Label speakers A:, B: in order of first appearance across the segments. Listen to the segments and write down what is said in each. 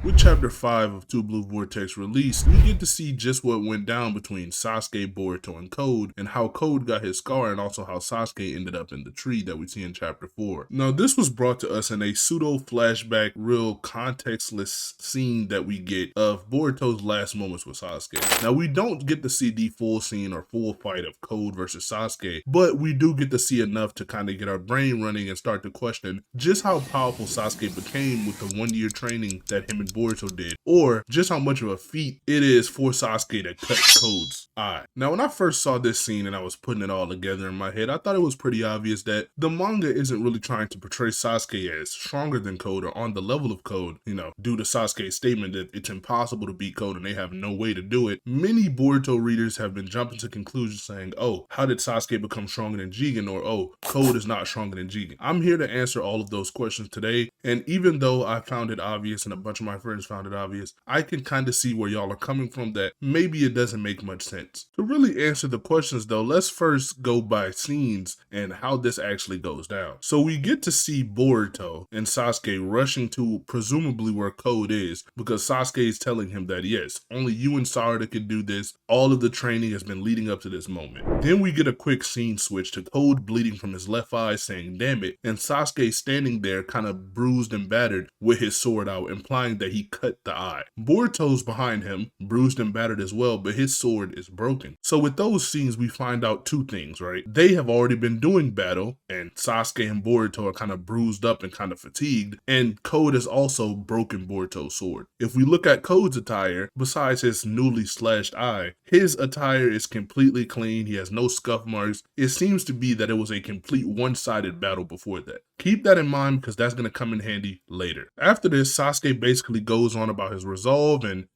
A: With Chapter 5 of Two Blue Vortex released, we get to see just what went down between Sasuke, Boruto, and Code, and how Code got his scar, and also how Sasuke ended up in the tree that we see in Chapter 4. Now, this was brought to us in a pseudo-flashback, real contextless scene that we get of Boruto's last moments with Sasuke. Now, we don't get to see the full scene or full fight of Code versus Sasuke, but we do get to see enough to kind of get our brain running and start to question just how powerful Sasuke became with the 1-year training that him and Boruto did, or just how much of a feat it is for Sasuke to cut Code's eye. Now, when I first saw this scene and I was putting it all together in my head, I thought it was pretty obvious that the manga isn't really trying to portray Sasuke as stronger than Code or on the level of Code, due to Sasuke's statement that it's impossible to beat Code and they have no way to do it. Many Boruto readers have been jumping to conclusions saying, oh, how did Sasuke become stronger than Jigen? Or, oh, Code is not stronger than Jigen. I'm here to answer all of those questions today, and even though I found it obvious and a bunch of my friends found it obvious, I can kind of see where y'all are coming from that maybe it doesn't make much sense. To really answer the questions though, let's first go by scenes and how this actually goes down. So we get to see Boruto and Sasuke rushing to presumably where Code is, because Sasuke is telling him that yes, only you and Sarada can do this. All of the training has been leading up to this moment. Then we get a quick scene switch to Code bleeding from his left eye saying damn it, and Sasuke standing there kind of bruised and battered with his sword out, implying that he cut the eye. Boruto's behind him, bruised and battered as well, but his sword is broken. So with those scenes, we find out two things, right? They have already been doing battle, and Sasuke and Boruto are kind of bruised up and kind of fatigued, and Code has also broken Boruto's sword. If we look at Code's attire, besides his newly slashed eye, his attire is completely clean. He has no scuff marks. It seems to be that it was a complete one-sided battle before that. Keep that in mind because that's going to come in handy later. After this, Sasuke basically goes on about his resolve and,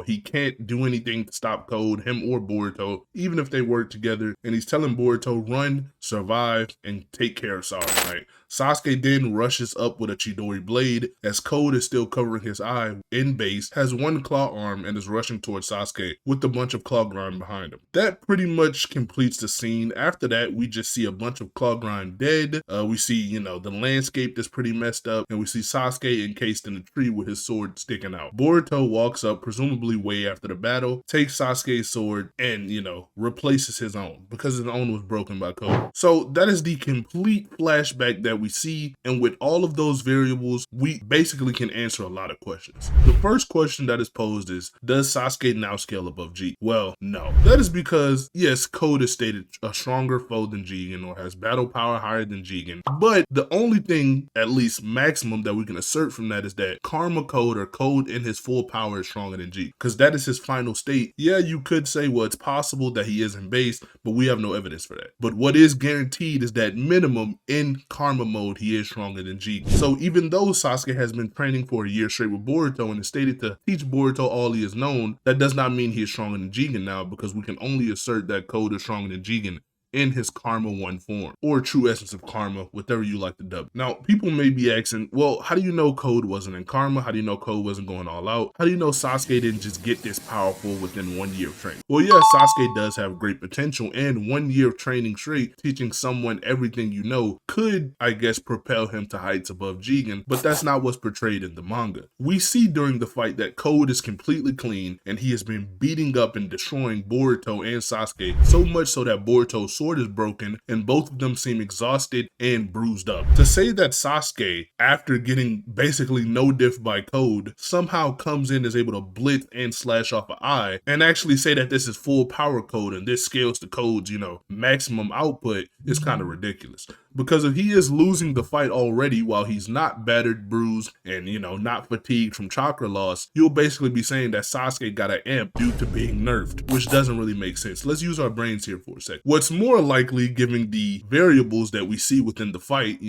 A: he can't do anything to stop Code, him or Boruto, even if they work together. And he's telling Boruto, run, survive, and take care of Sarada, right? Sasuke then rushes up with a Chidori blade as Code is still covering his eye in base, has one claw arm, and is rushing towards Sasuke with a bunch of claw grind behind him. That pretty much completes the scene. After that, we just see a bunch of claw grind dead. We see, the landscape that's pretty messed up, and we see Sasuke encased in a tree with his sword sticking out. Boruto walks up, presumably way after the battle, takes Sasuke's sword, and, replaces his own, because his own was broken by Code. So that is the complete flashback that we see, and with all of those variables, we basically can answer a lot of questions. The first question that is posed is, does Sasuke now scale above Jigen? Well, no. That is because, yes, Code is stated a stronger foe than Jigen, or has battle power higher than Jigen, but the only thing, at least maximum, that we can assert from that is that Karma Code, or Code in his full power, is stronger than Jigen, because that is his final state. Yeah, you could say, well, it's possible that he is in base, but we have no evidence for that. But what is guaranteed is that minimum in Karma mode, he is stronger than Jigen. So even though Sasuke has been training for a year straight with Boruto and is stated to teach Boruto all he is known, that does not mean he is stronger than Jigen now, because we can only assert that Code is stronger than Jigen in his Karma 1 form, or true essence of Karma, whatever you like to dub. Now, people may be asking, well, how do you know Code wasn't in Karma? How do you know Code wasn't going all out? How do you know Sasuke didn't just get this powerful within 1 year of training? Well, yeah, Sasuke does have great potential, and 1 year of training straight, teaching someone everything you know, could, I guess, propel him to heights above Jigen, but that's not what's portrayed in the manga. We see during the fight that Code is completely clean, and he has been beating up and destroying Boruto and Sasuke, so much so that Boruto's sword is broken, and both of them seem exhausted and bruised up. To say that Sasuke, after getting basically no diff by Code, somehow comes in, is able to blitz and slash off an eye, and actually say that this is full power Code and this scales to Code's, maximum output, is kind of ridiculous. Because if he is losing the fight already while he's not battered, bruised, and, not fatigued from chakra loss, you'll basically be saying that Sasuke got an amp due to being nerfed, which doesn't really make sense. Let's use our brains here for a sec. What's more likely, given the variables that we see within the fight,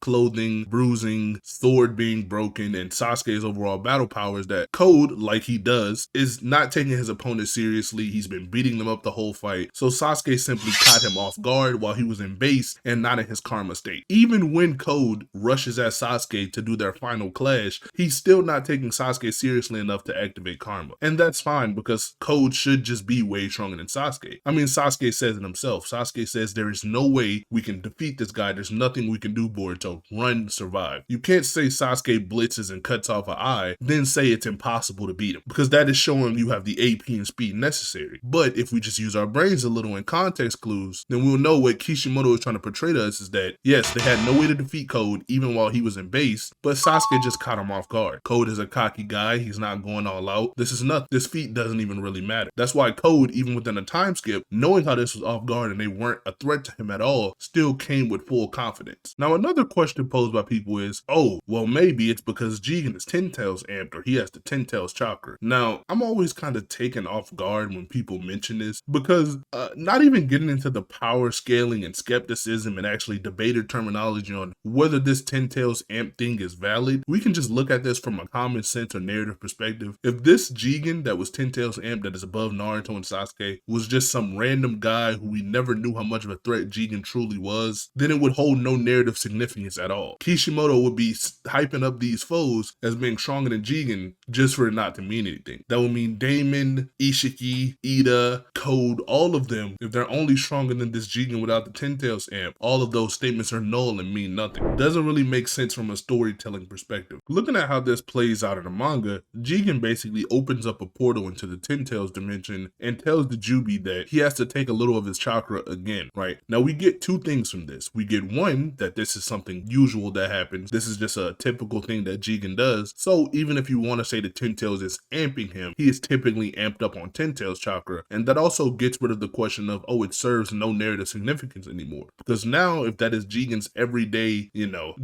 A: clothing, bruising, sword being broken, and Sasuke's overall battle power, is that Code, like he does, is not taking his opponent seriously. He's been beating them up the whole fight. So Sasuke simply caught him off guard while he was in base and not in his karma state. Even when Code rushes at Sasuke to do their final clash, he's still not taking Sasuke seriously enough to activate karma. And that's fine because Code should just be way stronger than Sasuke. I mean, Sasuke says it himself. Sasuke says there is no way we can defeat this guy. There's nothing we can do, Boruto. Run, survive. You can't say Sasuke blitzes and cuts off an eye, then say it's impossible to beat him, because that is showing you have the AP and speed necessary. But if we just use our brains a little in context clues, then we'll know what Kishimoto is trying to portray to us is that, yes, they had no way to defeat Code even while he was in base, but Sasuke just caught him off guard. Code is a cocky guy. He's not going all out. This is nothing. This feat doesn't even really matter. That's why Code, even within a time skip, knowing how this was off guard and they weren't a threat to him at all, still came with full confidence. Now, another question posed by people is, oh, well, maybe it's because Jigen is 10 tails amped or he has the 10 tails chakra. Now, I'm always kind of taken off guard when people mention this because not even getting into the power scaling and skepticism and actually debated terminology on whether this 10 tails amp thing is valid, we can just look at this from a common sense or narrative perspective. If this Jigen that was 10 tails amp that is above Naruto and Sasuke was just some random guy who we never knew how much of a threat Jigen truly was, then it would hold no narrative significance at all. Kishimoto would be hyping up these foes as being stronger than Jigen just for it not to mean anything. That would mean Damon, Ishiki, Ida, Code, all of them, if they're only stronger than this Jigen without the 10 tails amp, all of those statements are null and mean nothing. It doesn't really make sense from a storytelling perspective. Looking at how this plays out in the manga, Jigen basically opens up a portal into the 10 tails dimension and tells the Jubi that he has to take a little of his chakra again, right? Now we get two things from this. We get one, that this is something usual that happens. This is just a typical thing that Jigen does. So even if you want to say the 10 tails is amping him, he is typically amped up on 10 tails chakra. And that also gets rid of the question of, oh, it serves no narrative significance anymore. Because now if that is Jigen's everyday,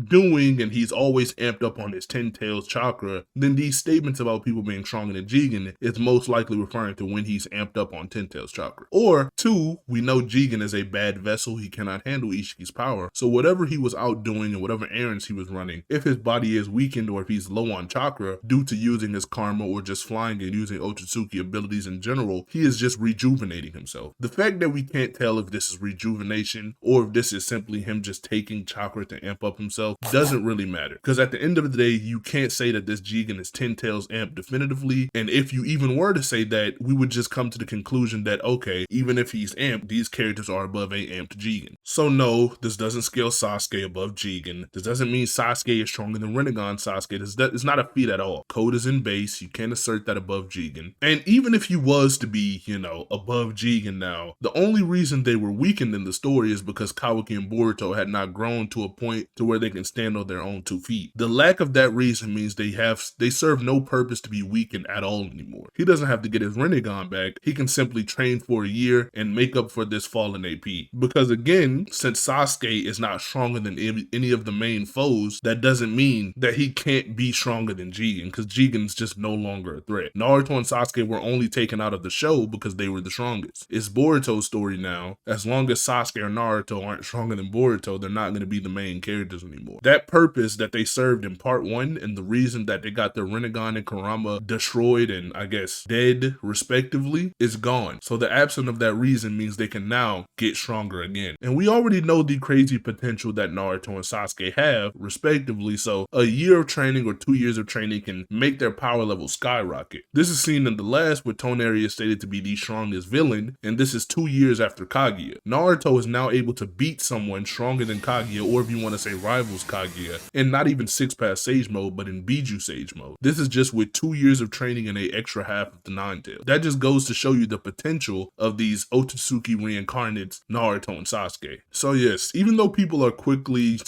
A: doing and he's always amped up on his 10 tails chakra, then these statements about people being stronger than Jigen is most likely referring to when he's amped up on 10 tails chakra. Or two, we know Jigen is a bad vessel. He cannot handle Ishiki's power. So whatever he was out doing and whatever errands he was running, if his body is weakened or if he's low on chakra due to using his karma or just flying and using Otsutsuki abilities in general, he is just rejuvenating himself. The fact that we can't tell if this is rejuvenation or if this is simply him just taking chakra to amp up himself doesn't really matter. Because at the end of the day, you can't say that this Jigen is 10 tails amp definitively. And if you even were to say that, we would just come to the conclusion that, okay, even if he's amped, these characters are above a amped Jigen. So no, this doesn't scale Sasuke above Jigen. This doesn't mean Sasuke is stronger than Rinnegan Sasuke. It's not a feat at all. Code is in base. You can't assert that above Jigen. And even if he was to be, above Jigen now, the only reason they were weakened in the story is because Kawaki and Boruto had not grown to a point to where they can stand on their own 2 feet. The lack of that reason means they serve no purpose to be weakened at all anymore. He doesn't have to get his Rinnegan back. He can simply train for a year and make up for this fallen AP. Because again, since Sasuke is not stronger than any of the main foes, that doesn't mean that he can't be stronger than Jigen, because Jigen's just no longer a threat. Naruto and Sasuke were only taken out of the show because they were the strongest. It's Boruto's story now. As long as Sasuke or Naruto aren't stronger than Boruto, they're not going to be the main characters anymore. That purpose that they served in part 1 and the reason that they got their Rinnegan and Kurama destroyed and I guess dead respectively is gone. So the absence of that reason means they can now get stronger again. And we already know the crazy potential that Naruto and Sasuke have respectively, so a year of training or 2 years of training can make their power level skyrocket. This is seen in the last where Toneri is stated to be the strongest villain, and this is 2 years after Kaguya. Naruto is now able to beat someone stronger than Kaguya, or if you want to say rivals Kaguya, and not even 6-pass Sage mode, but in Biju Sage mode. This is just with 2 years of training and an extra half of the Nine Tails. That just goes to show you the potential of these Otsutsuki reincarnates, Naruto and Sasuke. So yes, even though people are quickly,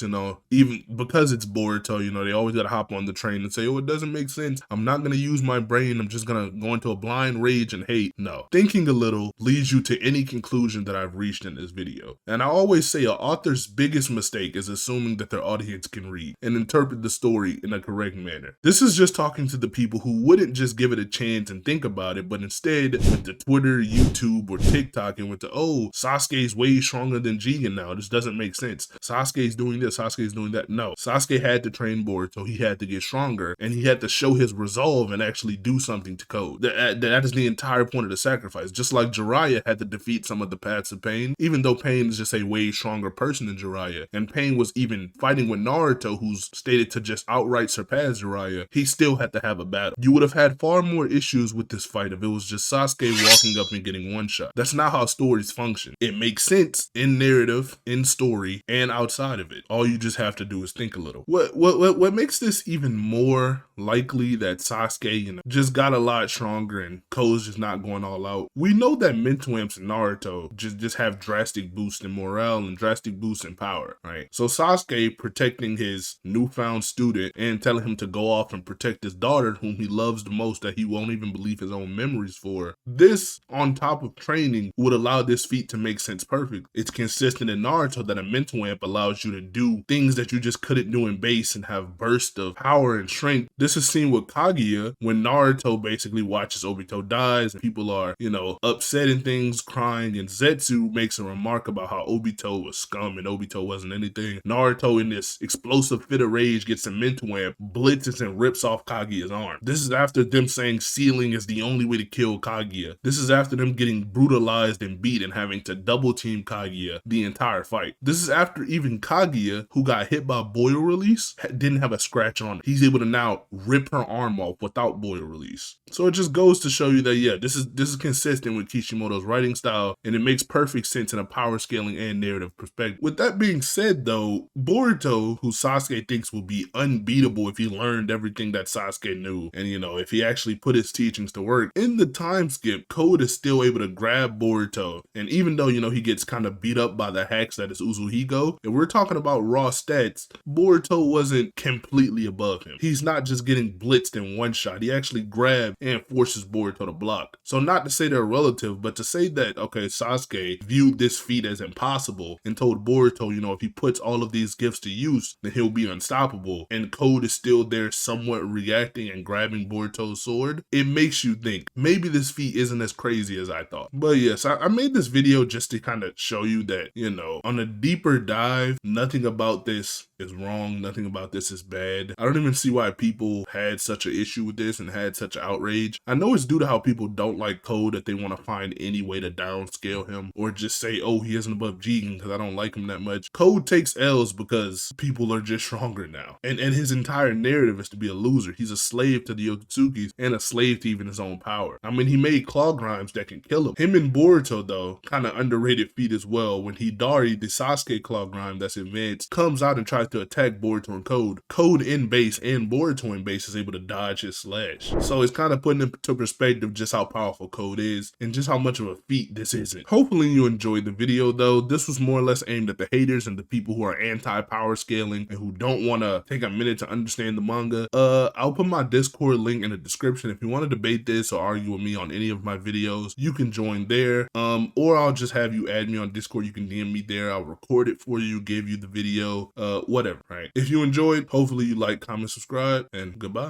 A: even because it's Boruto, they always gotta hop on the train and say, oh, it doesn't make sense. I'm not gonna use my brain. I'm just gonna go into a blind rage and hate. No. Thinking a little leads you to any conclusion that I've reached in this video. And I always say an author's biggest mistake is assuming that their audience can read and interpret the story in a correct manner. This is just talking to the people who wouldn't just give it a chance and think about it, but instead went to Twitter, YouTube, or TikTok and went to, oh, Sasuke's way stronger than Jigen now. This doesn't make sense. Sasuke's doing this, Sasuke's doing that. No, Sasuke had to train Boruto. He had to get stronger and he had to show his resolve and actually do something to Code. That is the entire point of the sacrifice. Just like Jiraiya had to defeat some of the paths of pain, even though Pain is just a way stronger person person than Jiraiya, and Pain was even fighting with Naruto, who's stated to just outright surpass Jiraiya, he still had to have a battle. You would have had far more issues with this fight if it was just Sasuke walking up and getting one shot. That's not how stories function. It makes sense in narrative, in story, and outside of it. All you just have to do is think a little. What makes this even more likely that Sasuke, just got a lot stronger and Code's just not going all out? We know that mental imps in Naruto just have drastic boosts in morale and drastic boosts in power, right? So Sasuke protecting his newfound student and telling him to go off and protect his daughter, whom he loves the most, that he won't even believe his own memories for. This, on top of training, would allow this feat to make sense perfect. It's consistent in Naruto that a mental imp allows you to do things that you just couldn't do in base and have bursts of power and strength. This is seen with Kaguya when Naruto basically watches Obito dies and people are, upset and things, crying, and Zetsu makes a remark about how Obito was scum and Obito wasn't anything. Naruto, in this explosive fit of rage, gets a mental amp, blitzes and rips off Kaguya's arm. This is after them saying sealing is the only way to kill Kaguya. This is after them getting brutalized and beat and having to double team Kaguya the entire fight. This is after even Kaguya, who got hit by boil release, didn't have a scratch on it. He's able to now rip her arm off without boil release. So it just goes to show you that, yeah, this is consistent with Kishimoto's writing style, and it makes perfect sense in a power scaling and narrative perspective. With that being said, though, Boruto, who Sasuke thinks will be unbeatable if he learned everything that Sasuke knew, and if he actually put his teachings to work, in the time skip, Code is still able to grab Boruto, and even though, he gets kind of beat up by the hacks that is Uzuhigo, if we're talking about raw stats, Boruto wasn't completely above him. He's not just getting blitzed in one shot. He actually grabbed and forces Boruto to block. So not to say they're relative, but to say that, okay, Sasuke viewed this feat as impossible and told Boruto, if he puts all of these gifts to use, then he'll be unstoppable, and Code is still there somewhat reacting and grabbing Boruto's sword, it makes you think maybe this feat isn't as crazy as I thought. But yes, I made this video just to kind of show you that, on a deeper dive, nothing about this is wrong, nothing about this is bad. I don't even see why people had such an issue with this and had such outrage. I know it's due to how people don't like Code, that they want to find any way to downscale him or just say, oh, he isn't above Jigen because I don't like him that much. Code takes L's because people are just stronger now. And his entire narrative is to be a loser. He's a slave to the Otsukis and a slave to even his own power. I mean, he made claw grimes that can kill him. Him and Boruto, though, kind of underrated feat as well. When Hidari, the Sasuke claw grime that's advanced, comes out and tries to attack Boruto and Code, Code in base and Boruto in base is able to dodge his slash. So it's kind of putting into perspective just how powerful Code is and just how much of a feat this isn't. Hopefully you enjoyed the video, though. This was more or less aimed at the haters and the people who are anti-power scaling and who don't want to take a minute to understand the manga. I'll put my Discord link in the description. If you want to debate this or argue with me on any of my videos, you can join there. Or I'll just have you add me on Discord. You can DM me there. I'll record it for you, give you the video, whatever, right? If you enjoyed, hopefully you like, comment, subscribe, and goodbye.